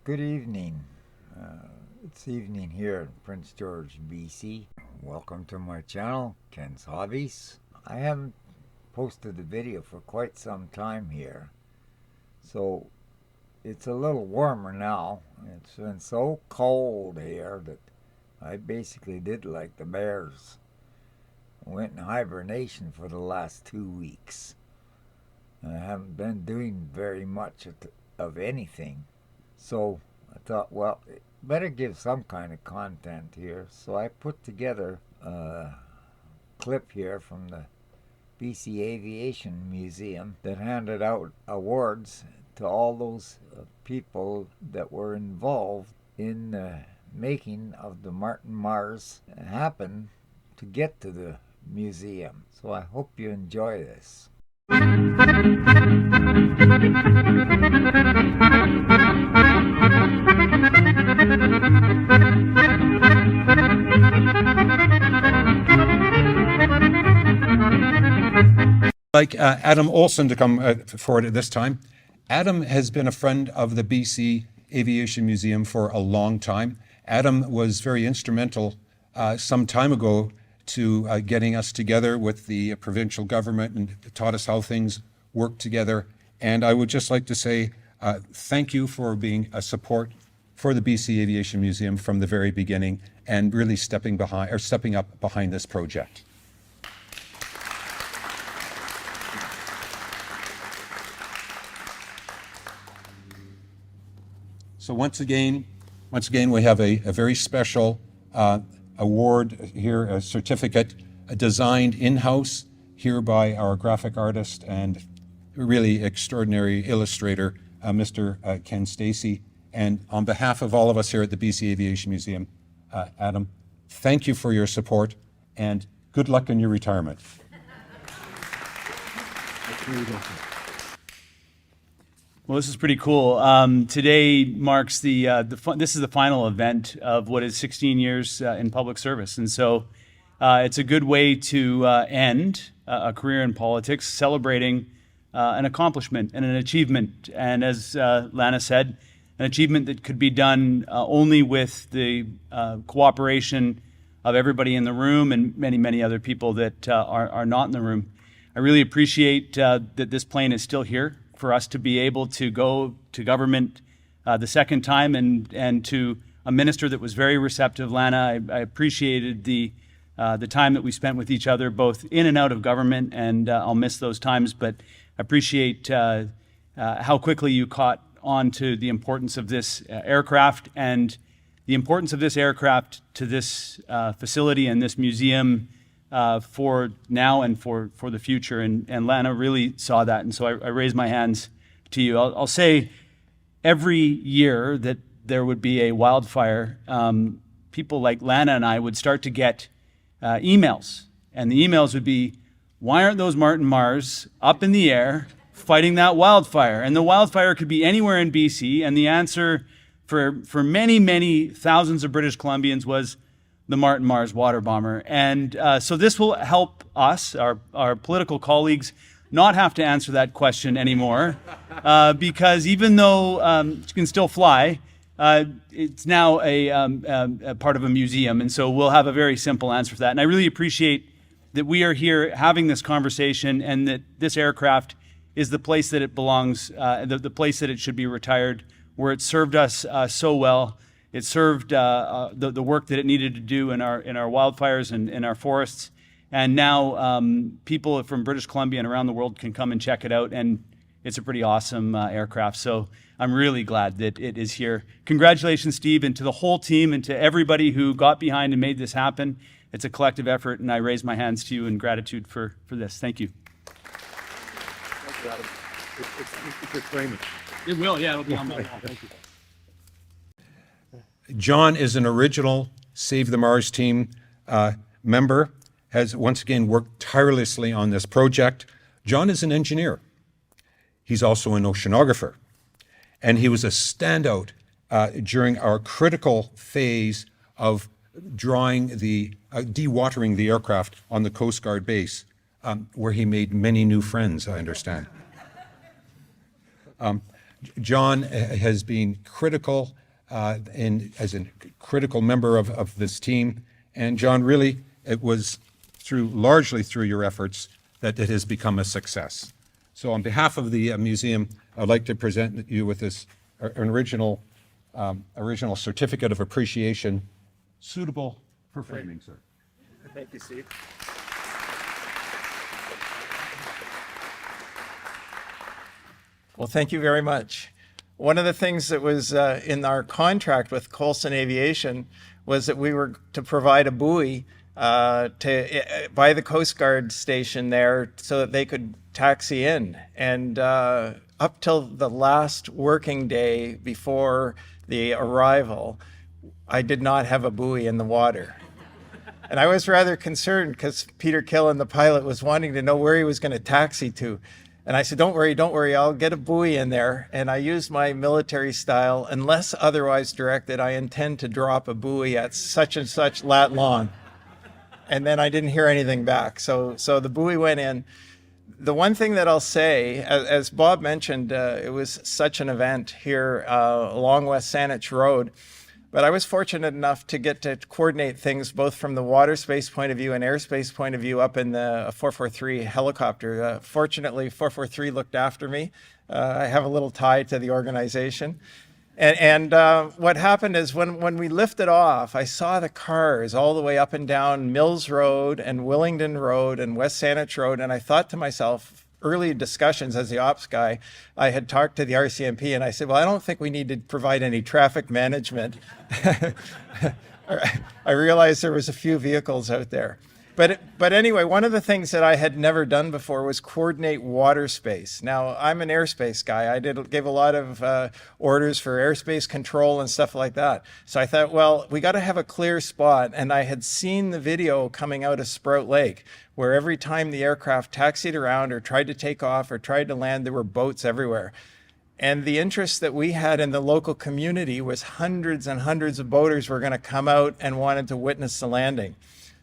Good evening. It's evening here in Prince George, BC. Welcome to my channel, Ken's Hobbies. I haven't posted a video for quite some time here, so it's a little warmer now. It's been so cold here that I basically did like the bears. I went in hibernation for the last 2 weeks. And I haven't been doing very much of anything. So I thought, well, it better give some kind of content here. So I put together a clip here from the BC Aviation Museum that handed out awards to all those people that were involved in the making of the Martin Mars happen to get to the museum. So I hope you enjoy this. Adam Olson to come forward at this time. Adam has been a friend of the BC Aviation Museum for a long time. Adam was very instrumental some time ago to getting us together with the provincial government and taught us how things work together. And I would just like to say thank you for being a support for the BC Aviation Museum from the very beginning and really stepping up behind this project. So once again, we have a very special award here, a certificate designed in-house here by our graphic artist and really extraordinary illustrator, Mr. Ken Stacy. And on behalf of all of us here at the BC Aviation Museum, Adam, thank you for your support and good luck in your retirement. Well, this is pretty cool. Today marks this is the final event of what is 16 years in public service. And so it's a good way to end a career in politics, celebrating an accomplishment and an achievement. And as Lana said, an achievement that could be done only with the cooperation of everybody in the room and many, many other people that are not in the room. I really appreciate that this plane is still here for us to be able to go to government the second time and to a minister that was very receptive. Lana, I appreciated the time that we spent with each other, both in and out of government, and I'll miss those times, but I appreciate how quickly you caught on to the importance of this aircraft and the importance of this aircraft to this facility and this museum for now and for the future. And Lana really saw that. And so I raise my hands to you. I'll say every year that there would be a wildfire, people like Lana and I would start to get emails. And the emails would be, why aren't those Martin Mars up in the air fighting that wildfire? And the wildfire could be anywhere in BC. And the answer for many, many thousands of British Columbians was the Martin Mars water bomber. And so this will help us, our political colleagues, not have to answer that question anymore because even though it can still fly, it's now a part of a museum. And so we'll have a very simple answer for that. And I really appreciate that we are here having this conversation and that this aircraft is the place that it belongs, the place that it should be retired, where it served us so well. It served the work that it needed to do in our wildfires and in our forests. And now people from British Columbia and around the world can come and check it out. And it's a pretty awesome aircraft. So I'm really glad that it is here. Congratulations, Steve, and to the whole team and to everybody who got behind and made this happen. It's a collective effort, and I raise my hands to you in gratitude for this. Thank you. Thank you, Adam. It's a framing. It will, yeah. It'll be on my wall. Thank you. John is an original Save the Mars team member, has once again worked tirelessly on this project. John is an engineer. He's also an oceanographer. And he was a standout during our critical phase of drawing dewatering the aircraft on the Coast Guard base, where he made many new friends, I understand. John has been critical as a critical member of this team. And John, really, it was largely through your efforts that it has become a success. So on behalf of the museum, I'd like to present you with this an original certificate of appreciation, suitable for framing, sir. Thank you, Steve. Well, thank you very much. One of the things that was in our contract with Colson Aviation was that we were to provide a buoy by the Coast Guard station there so that they could taxi in. And up till the last working day before the arrival, I did not have a buoy in the water. And I was rather concerned because Peter Killen, the pilot, was wanting to know where he was going to taxi to. And I said, don't worry, I'll get a buoy in there. And I used my military style, unless otherwise directed, I intend to drop a buoy at such and such lat long. And then I didn't hear anything back. So the buoy went in. The one thing that I'll say, as Bob mentioned, it was such an event here along West Saanich Road. But I was fortunate enough to get to coordinate things both from the water space point of view and airspace point of view up in the 443 helicopter. Fortunately, 443 looked after me. I have a little tie to the organization. And what happened is when we lifted off, I saw the cars all the way up and down Mills Road and Willingdon Road and West Saanich Road. And I thought to myself, early discussions as the ops guy, I had talked to the RCMP and I said, well, I don't think we need to provide any traffic management. I realized there was a few vehicles out there. But anyway, one of the things that I had never done before was coordinate water space. Now, I'm an airspace guy. I gave a lot of orders for airspace control and stuff like that. So I thought, well, we got to have a clear spot. And I had seen the video coming out of Sprout Lake, where every time the aircraft taxied around or tried to take off or tried to land, there were boats everywhere. And the interest that we had in the local community was hundreds and hundreds of boaters were going to come out and wanted to witness the landing.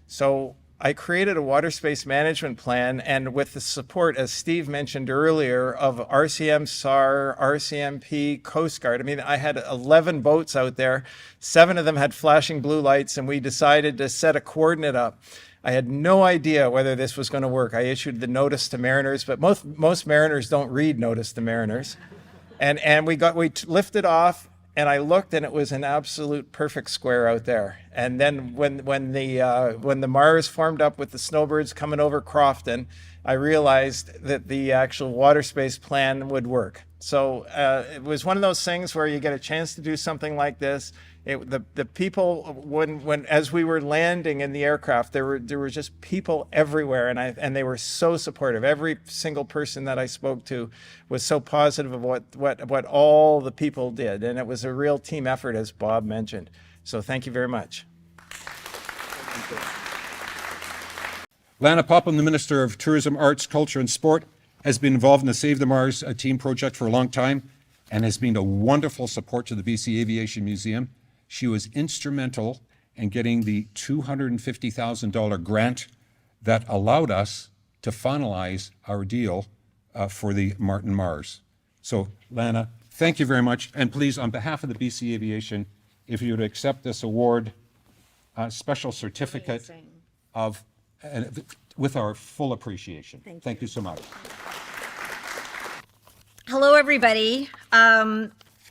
So I created a water space management plan, and with the support, as Steve mentioned earlier, of RCM SAR, RCMP, Coast Guard. I mean, I had 11 boats out there. 7 of them had flashing blue lights, and we decided to set a coordinate up. I had no idea whether this was going to work. I issued the notice to mariners, but most mariners don't read notice to mariners. And we lifted off, and I looked, and it was an absolute perfect square out there. And then when the Mars formed up with the snowbirds coming over Crofton, I realized that the actual water space plan would work. So it was one of those things where you get a chance to do something like this. The people, when as we were landing in the aircraft, there were just people everywhere, and they were so supportive. Every single person that I spoke to was so positive of what all the people did, and it was a real team effort, as Bob mentioned. So thank you very much. Lana Popham, the Minister of Tourism, Arts, Culture and Sport, has been involved in the Save the Mars team project for a long time and has been a wonderful support to the BC Aviation Museum. She was instrumental in getting the $250,000 grant that allowed us to finalize our deal for the Martin Mars. So, Lana, thank you very much. And please, on behalf of the BC Aviation, if you would accept this award, special certificate with our full appreciation. Thank you so much. Hello, everybody.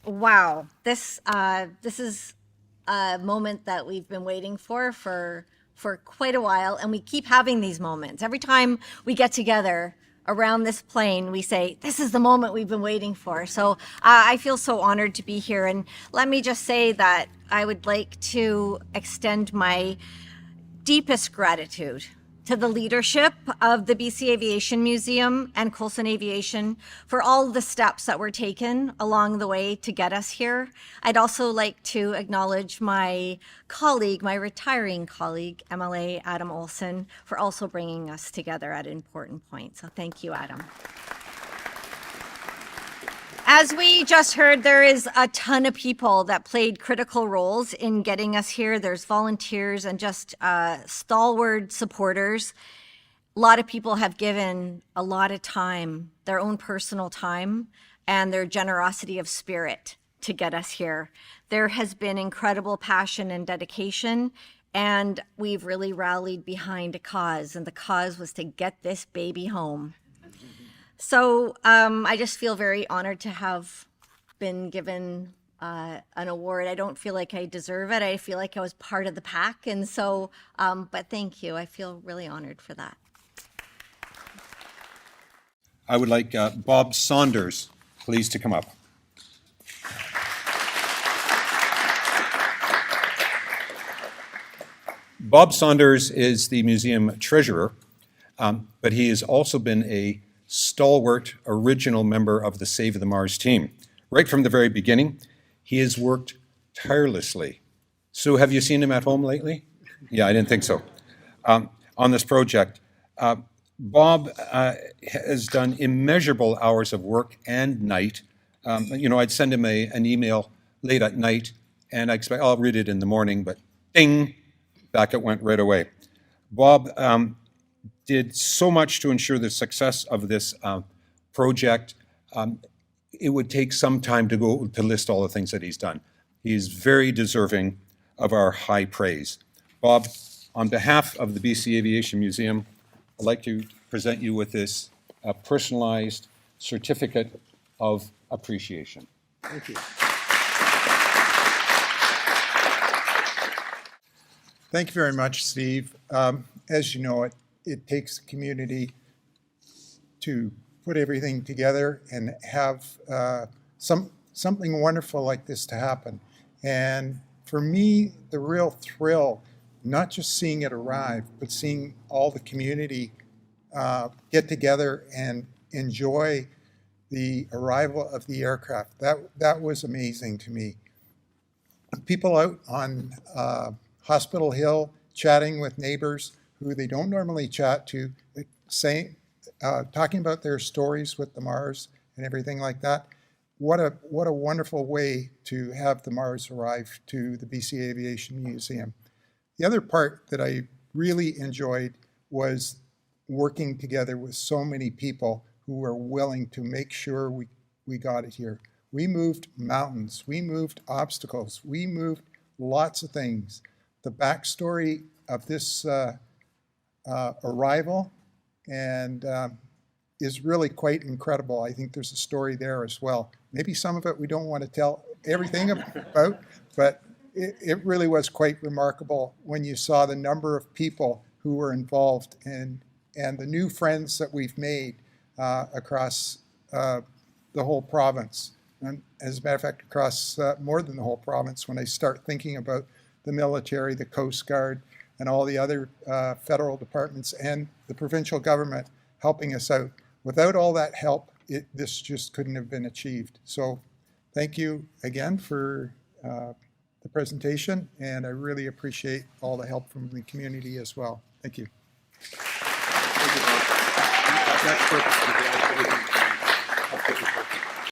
Wow, this is a moment that we've been waiting for quite a while, and we keep having these moments. Every time we get together around this plane, we say, this is the moment we've been waiting for. So I feel so honored to be here. And let me just say that I would like to extend my deepest gratitude to the leadership of the BC Aviation Museum and Colson Aviation for all the steps that were taken along the way to get us here. I'd also like to acknowledge my colleague, my retiring colleague, MLA Adam Olson, for also bringing us together at an important point. So thank you, Adam. As we just heard, there is a ton of people that played critical roles in getting us here. There's volunteers and just stalwart supporters. A lot of people have given a lot of time, their own personal time, and their generosity of spirit to get us here. There has been incredible passion and dedication, and we've really rallied behind a cause, and the cause was to get this baby home. So I just feel very honored to have been given an award. I don't feel like I deserve it. I feel like I was part of the pack, and so, but thank you. I feel really honored for that. I would like Bob Saunders, please, to come up. Bob Saunders is the museum treasurer, but he has also been a stalwart, original member of the Save the Mars team. Right from the very beginning, he has worked tirelessly. Sue, have you seen him at home lately? Yeah, I didn't think so. On this project, Bob has done immeasurable hours of work and night. I'd send him an email late at night, and I expect I'll read it in the morning, but ding, back it went right away. Bob did so much to ensure the success of this project. It would take some time to list all the things that he's done. He's very deserving of our high praise. Bob, on behalf of the BC Aviation Museum, I'd like to present you with this personalized certificate of appreciation. Thank you. Thank you very much, Steve. As you know, it takes a community to put everything together and have something wonderful like this to happen. And for me, the real thrill, not just seeing it arrive, but seeing all the community get together and enjoy the arrival of the aircraft. That was amazing to me. People out on Hospital Hill chatting with neighbors who they don't normally chat to, talking about their stories with the Mars and everything like that. What a wonderful way to have the Mars arrive to the BC Aviation Museum. The other part that I really enjoyed was working together with so many people who were willing to make sure we got it here. We moved mountains, we moved obstacles, we moved lots of things. The backstory of this arrival and is really quite incredible. I think there's a story there as well. Maybe some of it we don't want to tell everything about, but it really was quite remarkable when you saw the number of people who were involved and the new friends that we've made across the whole province. And as a matter of fact, across more than the whole province, when I start thinking about the military, the Coast Guard, and all the other federal departments and the provincial government helping us out. Without all that help, this just couldn't have been achieved. So thank you again for the presentation, and I really appreciate all the help from the community as well. Thank you.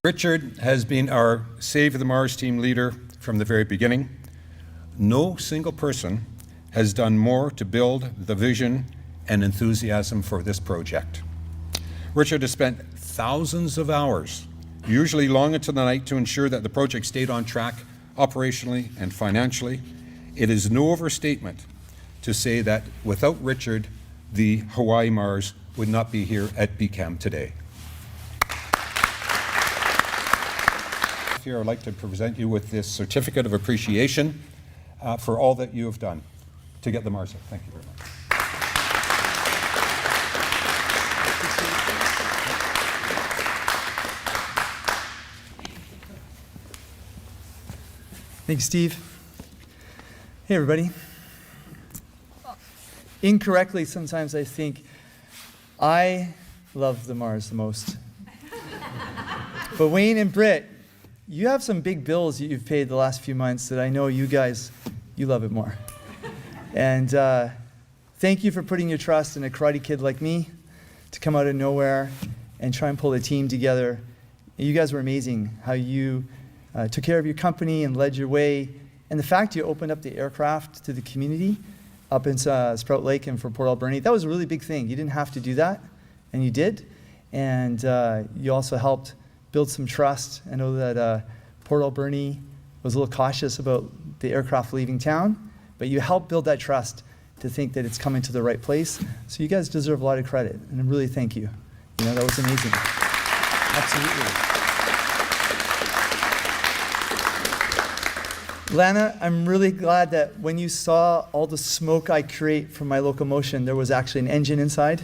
Richard has been our Save the Mars team leader from the very beginning. No single person has done more to build the vision and enthusiasm for this project. Richard has spent thousands of hours, usually long into the night, to ensure that the project stayed on track operationally and financially. It is no overstatement to say that without Richard, the Hawaii Mars would not be here at BCAM today. Here, I'd like to present you with this certificate of appreciation for all that you have done to get the Mars up. Thank you very much. Thanks, Steve. Hey, everybody. Incorrectly, sometimes I think I love the Mars the most. But Wayne and Britt, you have some big bills that you've paid the last few months that I know you guys, you love it more. And thank you for putting your trust in a karate kid like me to come out of nowhere and try and pull a team together. You guys were amazing, how you took care of your company and led your way. And the fact you opened up the aircraft to the community up in Sprout Lake and for Port Alberni, that was a really big thing. You didn't have to do that, and you did. And you also helped build some trust. I know that Port Alberni was a little cautious about the aircraft leaving town, but you helped build that trust to think that it's coming to the right place. So you guys deserve a lot of credit, and I really thank you. You know, that was amazing. Absolutely. Lana, I'm really glad that when you saw all the smoke I create from my locomotion, there was actually an engine inside.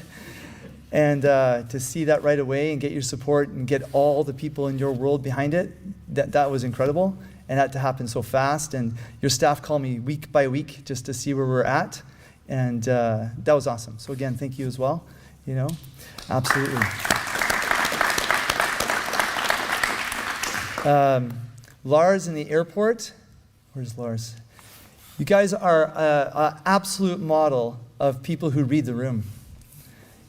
And to see that right away and get your support and get all the people in your world behind it, that was incredible. And that to happen so fast. And your staff called me week by week just to see where we're at. And that was awesome. So again, thank you as well. You know, absolutely. Lars in the airport. Where's Lars? You guys are an absolute model of people who read the room.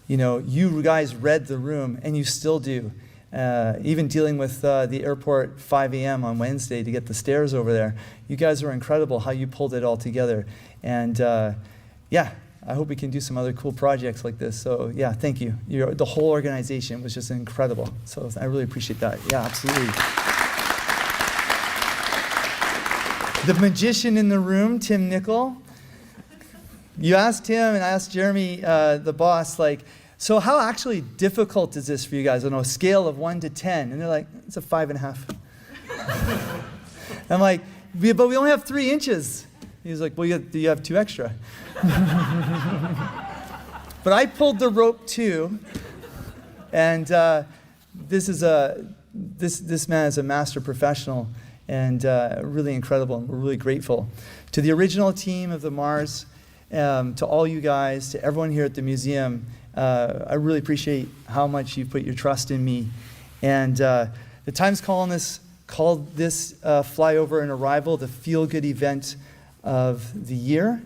You know, you guys read the room, and you still do. Even dealing with the airport 5 a.m. on Wednesday to get the stairs over there. You guys are incredible how you pulled it all together. And yeah, I hope we can do some other cool projects like this. So yeah, thank you. The whole organization was just incredible. So I really appreciate that. Yeah, absolutely. The magician in the room, Tim Nickel. You asked him and I asked Jeremy, the boss, like, so how actually difficult is this for you guys on a scale of 1 to 10? And they're like, it's a 5.5. I'm like, but we only have 3 inches. He's like, well, you have 2 extra. But I pulled the rope too, and this man is a master professional and really incredible, and we're really grateful. To the original team of the Mars, to all you guys, to everyone here at the museum, I really appreciate how much you put your trust in me. And the Times called this flyover and arrival the feel-good event of the year.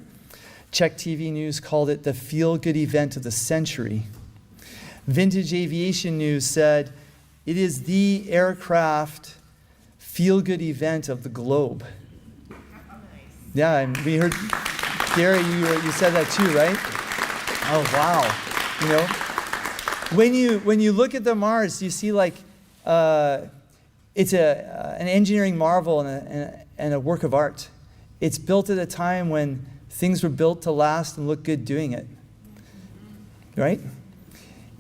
Czech TV News called it the feel-good event of the century. Vintage Aviation News said it is the aircraft feel-good event of the globe. Yeah, and we heard, Gary, you said that too, right? Oh, wow. You know, when you look at the Mars, you see like it's an engineering marvel and a work of art. It's built at a time when things were built to last and look good doing it, right?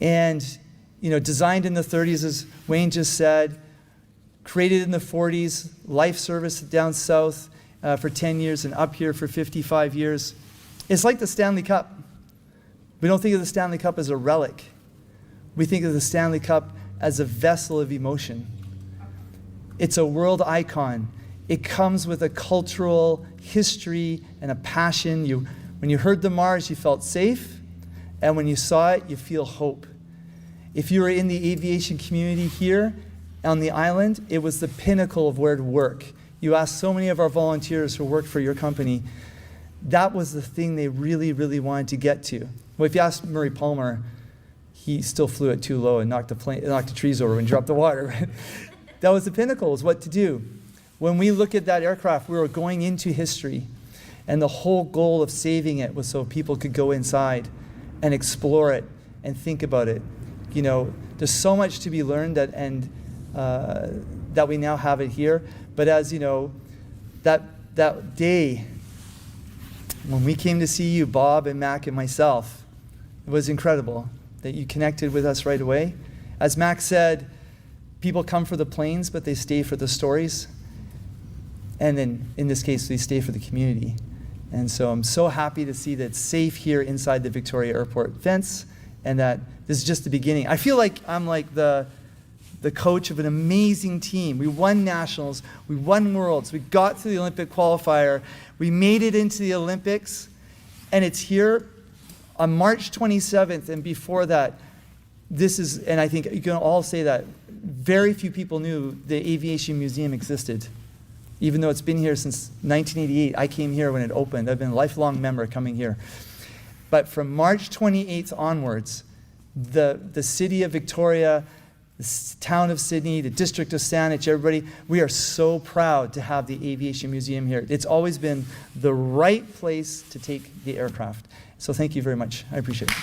And you know, designed in the 30s, as Wayne just said, created in the 40s, life service down south for 10 years and up here for 55 years. It's like the Stanley Cup. We don't think of the Stanley Cup as a relic. We think of the Stanley Cup as a vessel of emotion. It's a world icon. It comes with a cultural history and a passion. When you heard the Mars, you felt safe, and when you saw it, you feel hope. If you were in the aviation community here on the island, it was the pinnacle of where to work. You asked so many of our volunteers who worked for your company, that was the thing they really, really wanted to get to. Well, if you ask Murray Palmer, he still flew it too low and knocked the trees over and dropped the water. That was the pinnacle, was what to do. When we look at that aircraft, we were going into history, and the whole goal of saving it was so people could go inside and explore it and think about it. You know, there's so much to be learned that we now have it here. But as you know, that day when we came to see you, Bob and Mac and myself, it was incredible that you connected with us right away. As Mac said, people come for the planes, but they stay for the stories. And then, in this case, they stay for the community. And so I'm so happy to see that it's safe here inside the Victoria Airport fence, and that this is just the beginning. I feel like I'm like the coach of an amazing team. We won nationals, we won worlds, we got to the Olympic qualifier, we made it into the Olympics, and it's here on March 27th, and before that, and I think you can all say that, very few people knew the Aviation Museum existed. Even though it's been here since 1988, I came here when it opened. I've been a lifelong member coming here. But from March 28th onwards, the city of Victoria, the town of Sydney, the district of Saanich, everybody, we are so proud to have the Aviation Museum here. It's always been the right place to take the aircraft. So thank you very much. I appreciate it.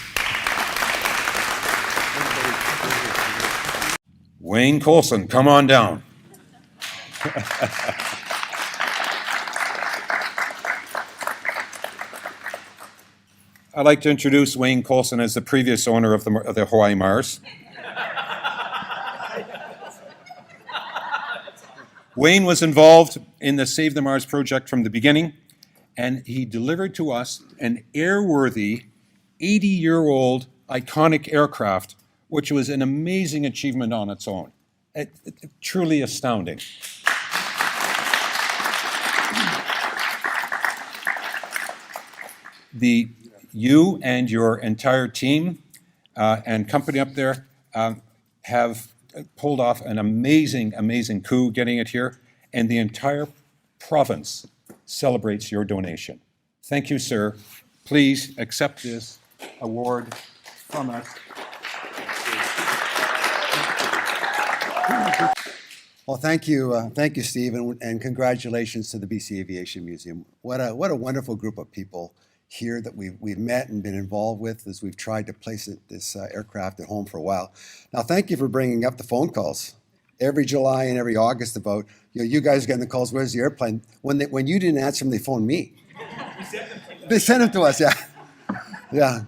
Wayne Coulson, come on down. I'd like to introduce Wayne Coulson as the previous owner of the Hawaii Mars. Wayne was involved in the Save the Mars project from the beginning, and he delivered to us an airworthy 80-year-old iconic aircraft, which was an amazing achievement on its own. Truly astounding. You and your entire team and company up there have pulled off an amazing, amazing coup getting it here, and the entire province celebrates your donation. Thank you, sir. Please accept this award from us. Well, thank you, Steve, and congratulations to the BC Aviation Museum. What a wonderful group of people here that we've met and been involved with as we've tried to place this aircraft at home for a while. Now, thank you for bringing up the phone calls every July and every August about you guys getting the calls. Where's the airplane? When you didn't answer them, they phoned me. They sent them to us, yeah, yeah.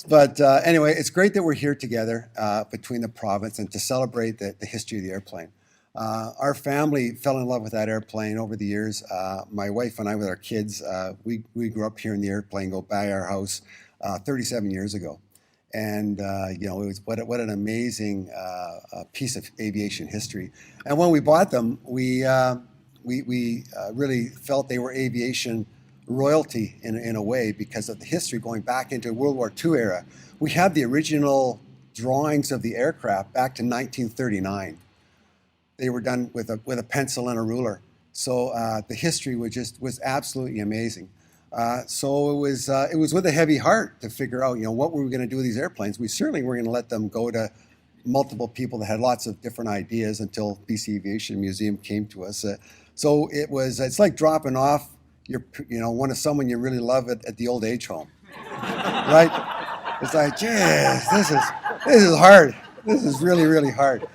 But anyway, it's great that we're here together between the province and to celebrate the history of the airplane. Our family fell in love with that airplane over the years. My wife and I, with our kids, we grew up here in the airplane, go by our house 37 years ago. And, it was what an amazing piece of aviation history. And when we bought them, we really felt they were aviation royalty in a way because of the history going back into World War II era. We have the original drawings of the aircraft back to 1939. They were done with a pencil and a ruler. So the history was absolutely amazing. So it was with a heavy heart to figure out, what were we going to do with these airplanes? We certainly weren't going to let them go to multiple people that had lots of different ideas until BC Aviation Museum came to us. So it's like dropping off someone you really love at the old age home, right? It's like, geez, this is hard. This is really, really hard.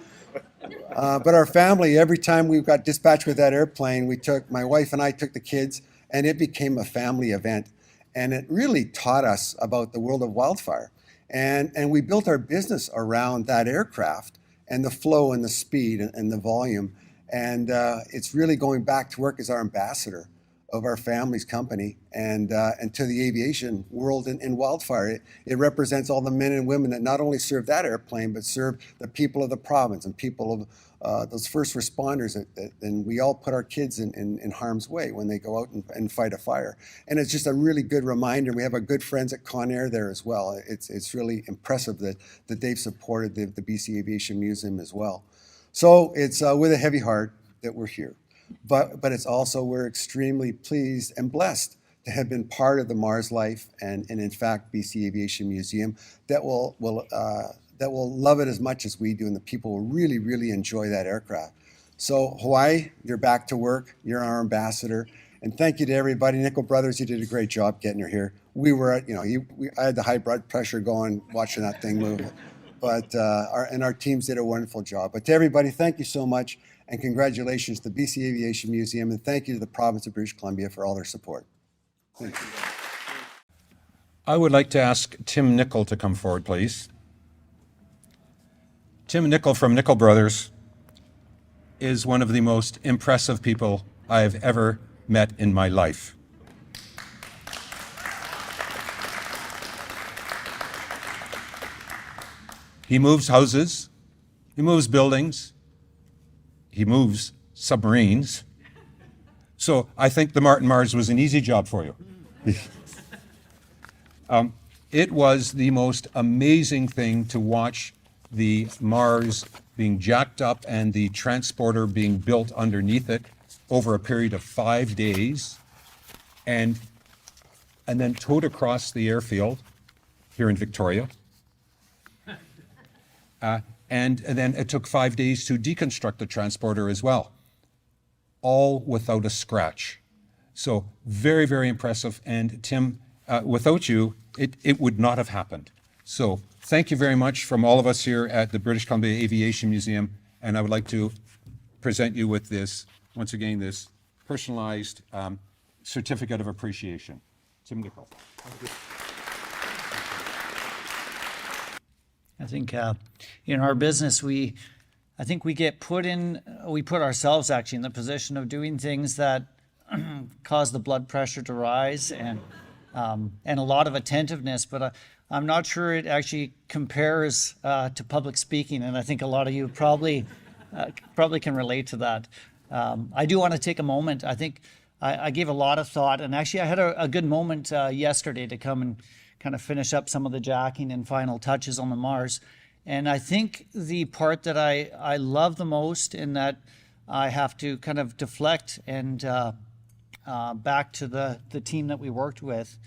But our family, every time we got dispatched with that airplane, my wife and I took the kids, and it became a family event. And it really taught us about the world of wildfire. And we built our business around that aircraft and the flow and the speed and the volume. And it's really going back to work as our ambassador of our family's company and to the aviation world in wildfire. It represents all the men and women that not only serve that airplane, but serve the people of the province and people of those first responders. And we all put our kids in harm's way when they go out and fight a fire. And it's just a really good reminder. We have our good friends at Conair there as well. It's really impressive that they've supported the BC Aviation Museum as well. So it's with a heavy heart that we're here. But it's also, we're extremely pleased and blessed to have been part of the Mars life and in fact, BC Aviation Museum that will love it as much as we do, and the people will really, really enjoy that aircraft. So Hawaii, you're back to work. You're our ambassador. And thank you to everybody. Nickel Brothers, you did a great job getting her here. We were at, I had the high blood pressure going, watching that thing move. But our teams did a wonderful job. But to everybody, thank you so much. And congratulations to the BC Aviation Museum, and thank you to the province of British Columbia for all their support. Thank you. I would like to ask Tim Nickel to come forward, please. Tim Nickel from Nickel Brothers is one of the most impressive people I have ever met in my life. He moves houses, he moves buildings, he moves submarines. So I think the Martin Mars was an easy job for you. It was the most amazing thing to watch the Mars being jacked up and the transporter being built underneath it over a period of 5 days and then towed across the airfield here in Victoria. And then it took 5 days to deconstruct the transporter as well, all without a scratch. So very, very impressive. And Tim, without you, it would not have happened. So thank you very much from all of us here at the British Columbia Aviation Museum. And I would like to present you with this, once again, this personalized certificate of appreciation. Tim Nicol. I think in our business, I think we put ourselves actually in the position of doing things that cause the blood pressure to rise and a lot of attentiveness, but I'm not sure it actually compares to public speaking, and I think a lot of you probably can relate to that. I do want to take a moment. I think I gave a lot of thought, and actually I had a good moment yesterday to come and kind of finish up some of the jacking and final touches on the Mars. And I think the part that I love the most, in that I have to kind of deflect and back to the team that we worked with,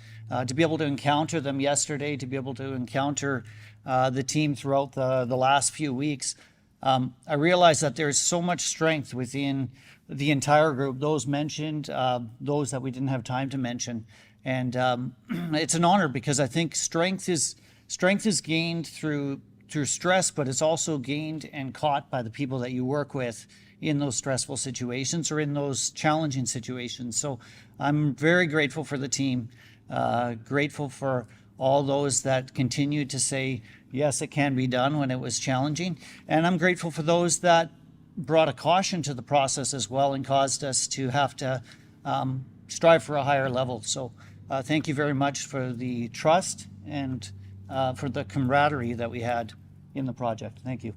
to be able to encounter them yesterday, to be able to encounter the team throughout the last few weeks. I realized that there's so much strength within the entire group, those mentioned, those that we didn't have time to mention. And it's an honor, because I think strength is gained through stress, but it's also gained and caught by the people that you work with in those stressful situations or in those challenging situations. So I'm very grateful for the team, grateful for all those that continue to say, yes, it can be done when it was challenging. And I'm grateful for those that brought a caution to the process as well and caused us to have to strive for a higher level. So thank you very much for the trust and for the camaraderie that we had in the project. Thank you.